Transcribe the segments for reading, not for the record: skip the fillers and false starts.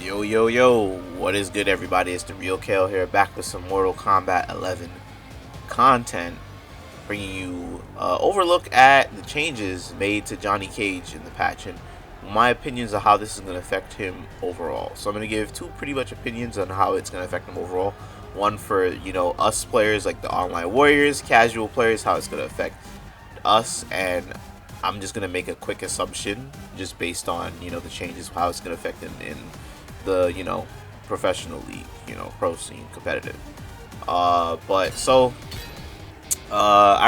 Yo, yo, yo, what is good, everybody? It's theRealKaaayle here, back with some Mortal Kombat 11 content, bringing you overlook at the changes made to Johnny Cage in the patch and my opinions of how this is going to affect him overall. So I'm going to give two pretty much opinions on how it's going to affect him overall. One for, us players like the online warriors, casual players, how it's going to affect us, and I'm just going to make a quick assumption just based on, the changes, how it's going to affect him in the, professional league, pro scene, competitive. I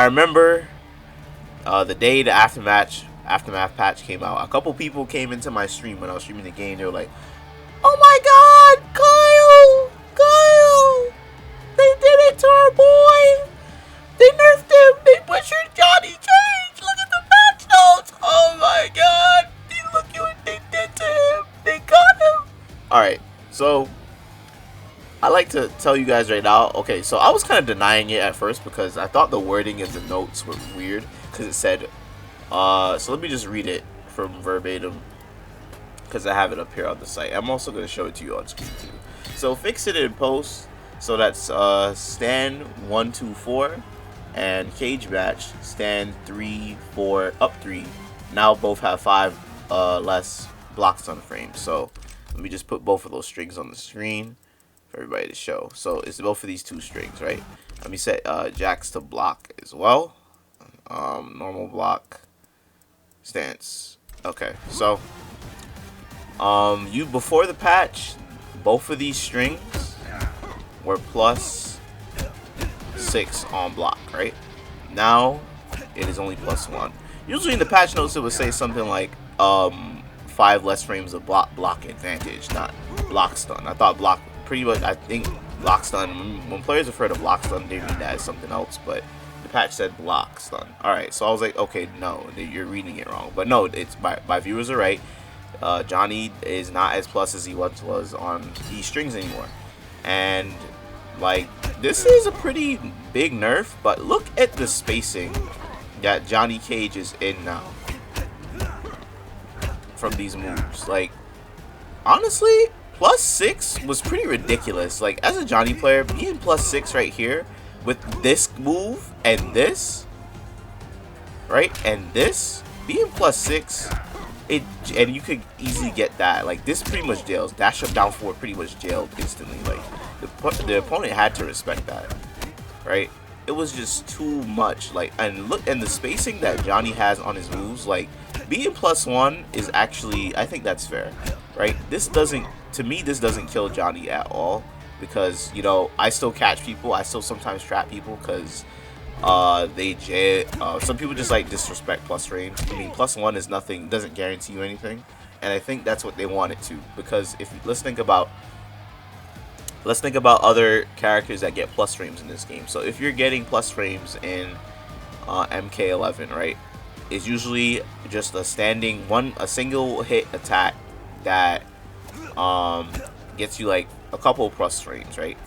remember the day the aftermath patch came out. A couple people came into my stream when I was streaming the game. They were like, "Oh my God, Kyle, they did it to our boy. They nerfed him. They butchered Johnny Cage. Look at the patch notes. Oh my God, look at what they did to him. They got him." All right, so I like to tell you guys right now. Okay, so I was kind of denying it at first because I thought the wording in the notes were weird because it said, so let me just read it from verbatim because I have it up here on the site. I'm also going to show it to you on screen too. So fix it in post. So that's stand 1, 2, 4 and cage match stand 3, 4, up 3. Now both have 5 less block stun frames. So let me just put both of those strings on the screen for everybody to show. So it's both of these two strings, right? Let me set jacks to block as well. Normal block stance. Okay, so before the patch, both of these strings were +6 on block, right? Now it is only +1. Usually in the patch notes it would say something like 5 less frames of block advantage, not block stun. I thought block pretty much. I think block stun. When players refer to block stun, they mean that as something else. But the patch said block stun. All right, so I was like, okay, no, you're reading it wrong. But no, it's my viewers are right. Johnny is not as plus as he once was on these strings anymore, and like this is a pretty big nerf. But look at the spacing that Johnny Cage is in now from these moves. Like, honestly, +6 was pretty ridiculous. Like, as a Johnny player, being +6 right here with this move and this, right, and this, being +6, and you could easily get that. Like, this pretty much jails. Dash up down forward pretty much jailed instantly. Like, the opponent had to respect that, right? It was just too much. Like, and look, and the spacing that Johnny has on his moves, like, being +1 is actually, I think that's fair, right? This doesn't, to me, this doesn't kill Johnny at all because, I still catch people. I still sometimes trap people because some people just like disrespect plus range. I mean, +1 is nothing, doesn't guarantee you anything, and I think that's what they want it to. Because let's think about other characters that get plus frames in this game. So if you're getting plus frames in MK11, right? It's usually just a single hit attack that gets you like a couple plus frames, right?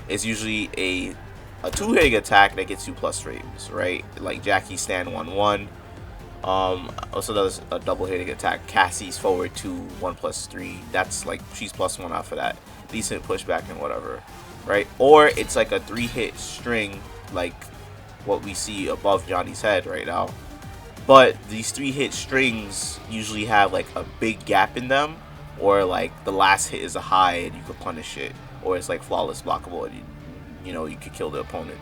It's usually a 2-hitting attack that gets you plus frames, right? Like Jackie stand 1-1. Also does a double hitting attack. Cassie's forward 2, 1+3. That's like she's +1 off of that. Decent pushback and whatever, right? Or it's like a 3-hit string, like what we see above Johnny's head right now. But these 3-hit strings usually have like a big gap in them, or like the last hit is a high and you could punish it, or it's like flawless blockable and you could kill the opponent.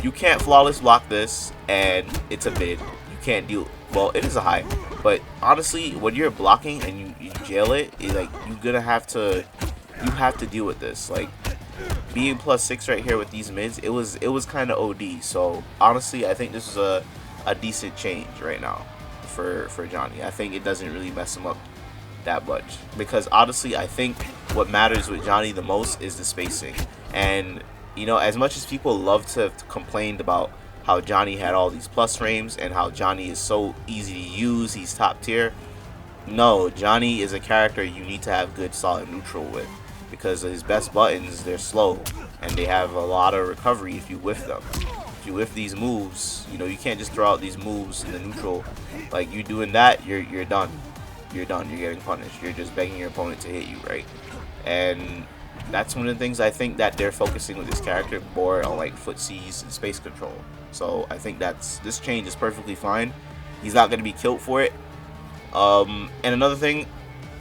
You can't flawless block this, and it's a mid. You can't deal. Well, it is a high, but honestly, when you're blocking and you jail it, like you have to deal with this. Like being +6 right here with these mids, it was kind of OD. So honestly, I think this is a decent change right now for Johnny. I think it doesn't really mess him up that much because honestly, I think what matters with Johnny the most is the spacing. And as much as people love to complain about how Johnny had all these plus frames and how Johnny is so easy to use, he's top tier. No, Johnny is a character you need to have good solid neutral with because his best buttons, they're slow and they have a lot of recovery if you whiff them. If you whiff these moves, you can't just throw out these moves in the neutral. Like, you doing that, you're done. you're done. You're getting punished. You're just begging your opponent to hit you, right? And that's one of the things I think that they're focusing with this character more on, like footsies and space control. So I think this change is perfectly fine. He's not going to be killed for it. And another thing,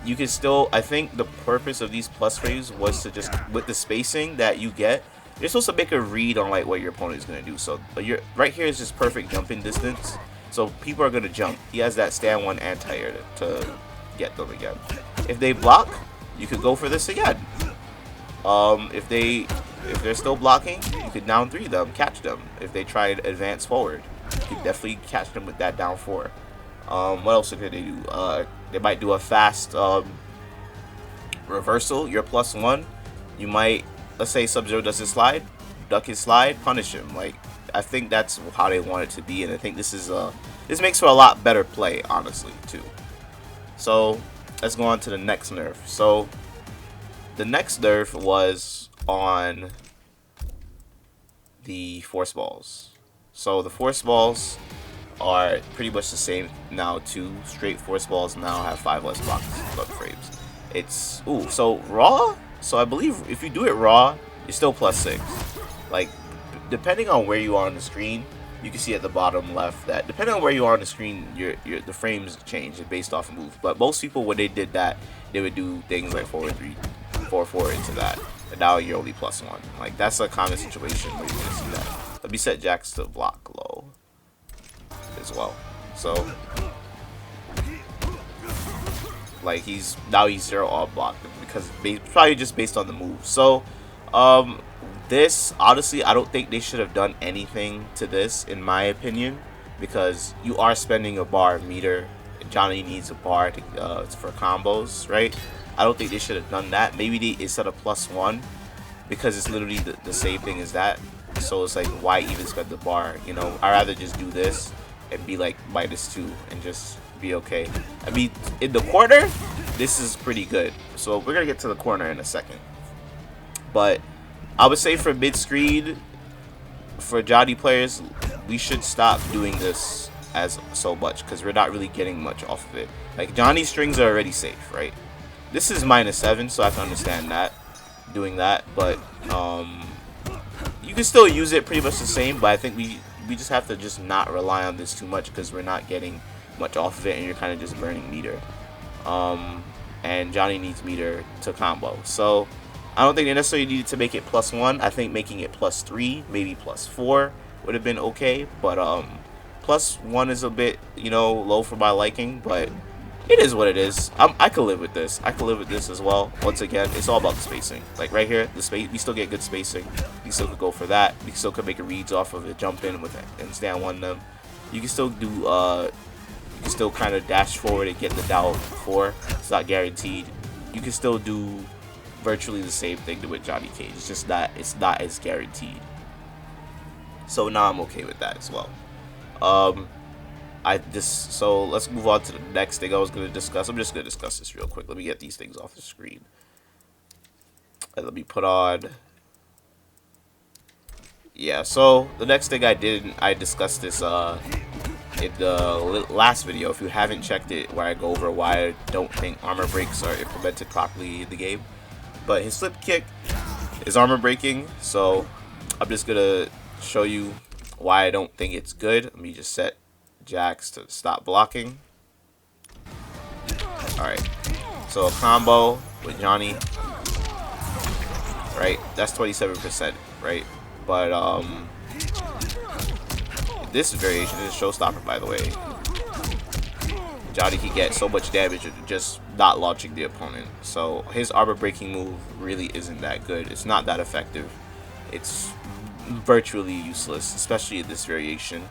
you can still, I think the purpose of these plus frames was to just, with the spacing that you get, you're supposed to make a read on like what your opponent is going to do. So you're right here is just perfect jumping distance. So people are going to jump. He has that stand one anti-air to get them again. If they block, you could go for this again. If they're still blocking, you could down 3 them, catch them. If they try to advance forward, you could definitely catch them with that down 4. What else could they do? They might do a fast reversal. You're +1. You might, let's say Sub-Zero does his slide, duck his slide, punish him. Like, I think that's how they want it to be, and I think this makes for a lot better play, honestly, too. So let's go on to the next nerf. So the next nerf was on the force balls. So the force balls are pretty much the same now too. Straight force balls now have 5 less block frames. It's so raw. So I believe if you do it raw, you're still +6. Like, depending on where you are on the screen, you can see at the bottom left that depending on where you are on the screen, the frames change based off of move. But most people, when they did that, they would do things like 4-3, 4-4 into that, and now you're only +1. Like, that's a common situation where you're gonna see that. Let me set Jax to block low as well. So like he's 0 all block because probably just based on the move. So this, honestly, I don't think they should have done anything to this, in my opinion, because you are spending a bar meter. Johnny needs a bar for combos, right? I don't think they should have done that. Maybe they, instead of +1, because it's literally the same thing as that. So it's like, why even spend the bar? You know, I'd rather just do this and be like -2 and just be okay. I mean, in the corner, this is pretty good. So we're gonna get to the corner in a second. But I would say for mid-screen, for Johnny players, we should stop doing this as so much because we're not really getting much off of it. Like, Johnny's strings are already safe, right? This is -7, so I can understand that, doing that. But you can still use it pretty much the same, but I think we just have to just not rely on this too much because we're not getting much off of it and you're kind of just burning meter. And Johnny needs meter to combo. So I don't think they necessarily needed to make it +1. I think making it +3, maybe +4 would have been okay. But +1 is a bit, you know, low for my liking, but it is what it is. I could live with this. I could live with this as well. Once again, it's all about the spacing. Like right here, the space, we still get good spacing. We still could go for that. We still could make a reads off of it, jump in with it, and stand 1 them. You can still do you can still kind of dash forward and get the down 4. It's not guaranteed. You can still do virtually the same thing with Johnny Cage. It's just that it's not as guaranteed. So now I'm okay with that as well. So let's move on to the next thing I was going to discuss. I'm just going to discuss this real quick. Let me get these things off the screen. And let me put on. Yeah, so the next thing I did, I discussed this in the last video. If you haven't checked it, where I go over why I don't think armor breaks are implemented properly in the game. But his flip kick is armor breaking, so I'm just going to show you why I don't think it's good. Let me just set Jax to stop blocking. Alright, so a combo with Johnny, right? That's 27%, right? But this variation is a showstopper, by the way. Johnny can get so much damage just not launching the opponent. So his armor breaking move really isn't that good. It's not that effective. It's virtually useless, especially in this variation.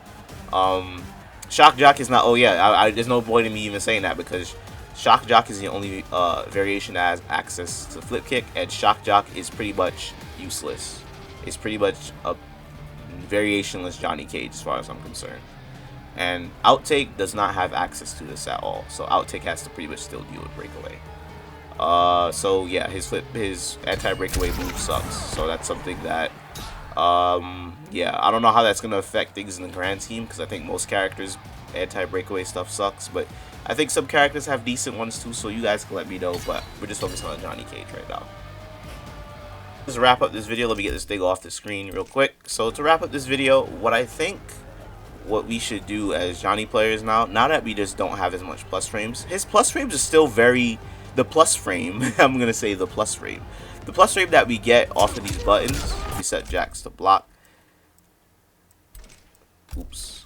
Shock Jock is not. Oh yeah, there's no point in me even saying that because Shock Jock is the only variation that has access to flip kick, and Shock Jock is pretty much useless. It's pretty much a variationless Johnny Cage as far as I'm concerned. And Outtake does not have access to this at all, so Outtake has to pretty much still deal with breakaway. So yeah, his anti-breakaway move sucks. So that's something that yeah, I don't know how that's gonna affect things in the grand scheme because I think most characters anti-breakaway stuff sucks, but I think some characters have decent ones too, so you guys can let me know, but we're just focused on Johnny Cage right now. Just to wrap up this video, let me get this thing off the screen real quick. So to wrap up this video, what we should do as Johnny players now that we just don't have as much plus frames, his plus frames are still very, the plus frame, I'm gonna say the plus frame that we get off of these buttons. We set jacks to block. Oops.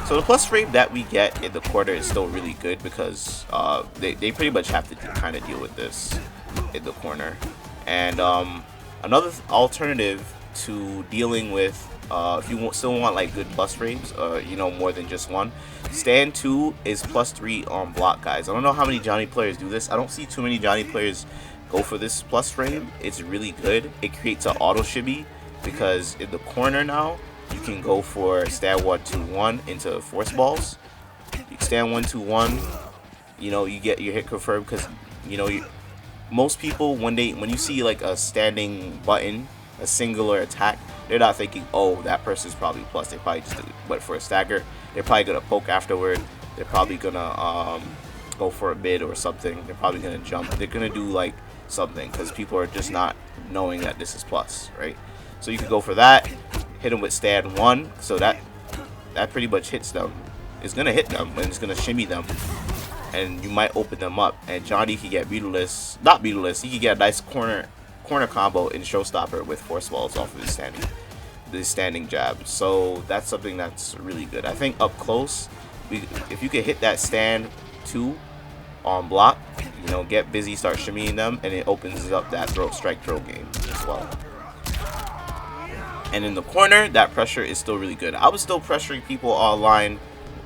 So the plus frame that we get in the corner is still really good because they pretty much have to kind of deal with this in the corner. And another alternative to dealing with, if you still want like good plus frames, you know, more than just one, stand 2 is +3 on block, guys. I don't know how many Johnny players do this. I don't see too many Johnny players go for this plus frame. It's really good. It creates an auto shimmy because in the corner now, you can go for stand 1-2-1 into Forceballs. You stand 1-2-1, you know, you get your hit confirmed because, you know, most people when you see like a standing button, a singular attack, they're not thinking, oh, that person's probably plus. They probably just went for a stagger. They're probably gonna poke afterward. They're probably gonna go for a mid or something. They're probably gonna jump. They're gonna do like something because people are just not knowing that this is plus, right? So you can go for that. Hit them with stand 1, so that pretty much hits them. It's gonna hit them and it's gonna shimmy them, and you might open them up. And Johnny can get not beatless. He can get a nice corner combo in Showstopper with Forceballs off of his standing jab. So that's something that's really good. I think up close, if you can hit that stand 2 on block, you know, get busy, start shimmying them, and it opens up that strike throw game as well. And in the corner, that pressure is still really good. I was still pressuring people online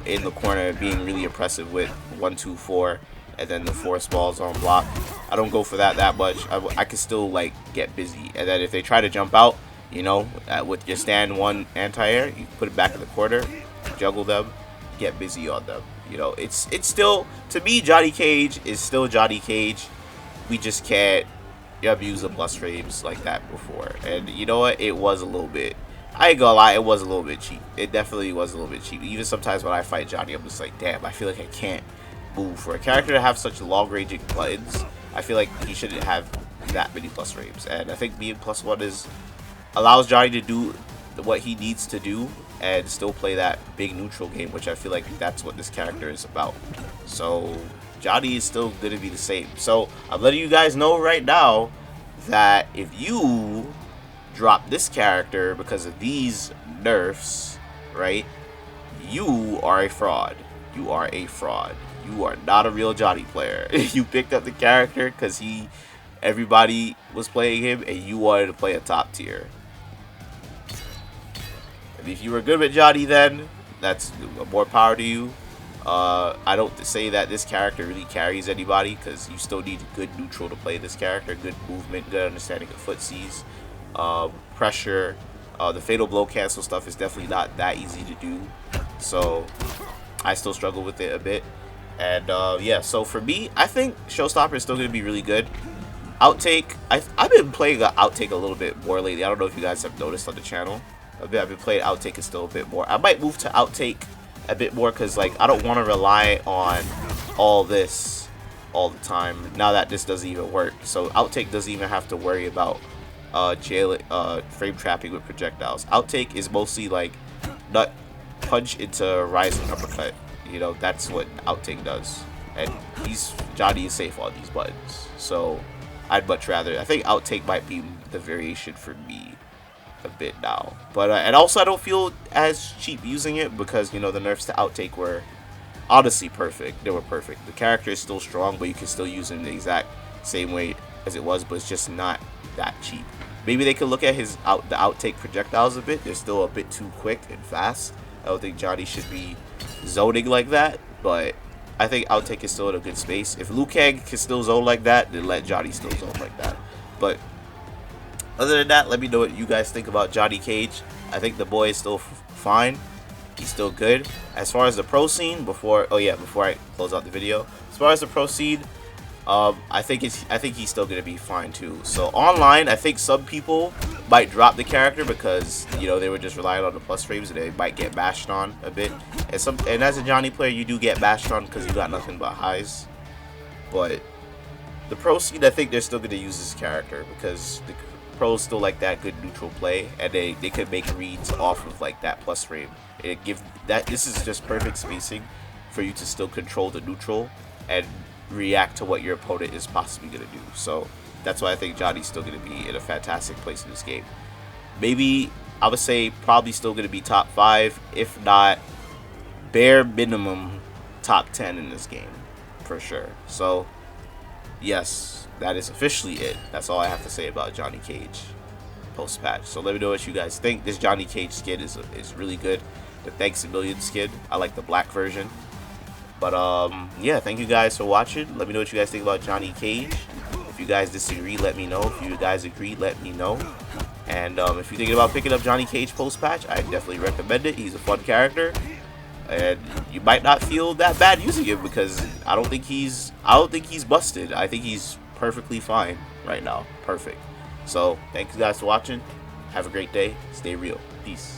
in the corner, being really impressive with 1-2-4 and then the Forceballs on block. I don't go for that much. I can still like get busy, and then if they try to jump out, you know, with your stand 1 anti-air, you put it back in the corner, juggle them, get busy on them. You know, it's still, to me, Johnny Cage is still Johnny Cage. We just can't abuse the plus frames like that before. And you know what, it was a little bit, I ain't gonna lie, it was a little bit cheap. It definitely was a little bit cheap. Even sometimes when I fight Johnny, I'm just like, damn, I feel like I can't move. For a character to have such long ranging buttons, I feel like he shouldn't have that many plus frames. And I think being +1 allows Johnny to do what he needs to do and still play that big neutral game, which I feel like that's what this character is about. So Johnny is still going to be the same. So I'm letting you guys know right now that if you drop this character because of these nerfs, right, you are a fraud. You are a fraud. You are not a real Johnny player. You picked up the character because everybody was playing him and you wanted to play a top tier. And if you were good with Johnny, then that's more power to you. I don't say that this character really carries anybody because you still need good neutral to play this character. Good movement, good understanding of footsies, pressure. The fatal blow cancel stuff is definitely not that easy to do. So I still struggle with it a bit. And yeah, so for me, I think Showstopper is still going to be really good. Outtake, I've been playing Outtake a little bit more lately. I don't know if you guys have noticed on the channel. I've been playing Outtake still a bit more. I might move to Outtake a bit more because like I don't want to rely on all this all the time now that this doesn't even work. So Outtake doesn't even have to worry about frame trapping with projectiles. Outtake is mostly like nut punch into rising uppercut. You know, that's what Outtake does, and Johnny is safe on these buttons. So I'd much rather, I think Outtake might be the variation for me a bit now. But and also I don't feel as cheap using it because, you know, the nerfs to Outtake were honestly perfect. They were perfect. The character is still strong, but you can still use him the exact same way as it was, but it's just not that cheap. Maybe they could look at the Outtake projectiles a bit. They're still a bit too quick and fast. I don't think Johnny should be zoning like that, but I think Outtake is still in a good space. If Liu Kang can still zone like that, then let Johnny still zone like that. But other than that, let me know what you guys think about Johnny Cage. I think the boy is still fine. He's still good. As far as the pro scene, before I close out the video, as far as the pro scene, I think he's still gonna be fine too. So online, I think some people might drop the character because, you know, they were just relying on the plus frames and they might get bashed on a bit. And as a Johnny player, you do get bashed on because you got nothing but highs. But the pro scene, I think they're still gonna use this character because the pros still like that good neutral play, and they could make reads off of like that plus frame. This is just perfect spacing for you to still control the neutral and react to what your opponent is possibly going to do. So that's why I think Johnny's still going to be in a fantastic place in this game. Maybe, I would say, probably still going to be top 5, if not bare minimum top 10 in this game, for sure. So, yes, that is officially it. That's all I have to say about Johnny Cage post-patch. So let me know what you guys think. This Johnny Cage skin is really good. The Thanks a Million skin. I like the black version. But yeah, thank you guys for watching. Let me know what you guys think about Johnny Cage. If you guys disagree, let me know. If you guys agree, let me know. And if you're thinking about picking up Johnny Cage post-patch, I definitely recommend it. He's a fun character, and you might not feel that bad using him because I don't think he's busted. I think he's perfectly fine right now. Perfect. So thank you guys for watching. Have a great day. Stay real. Peace.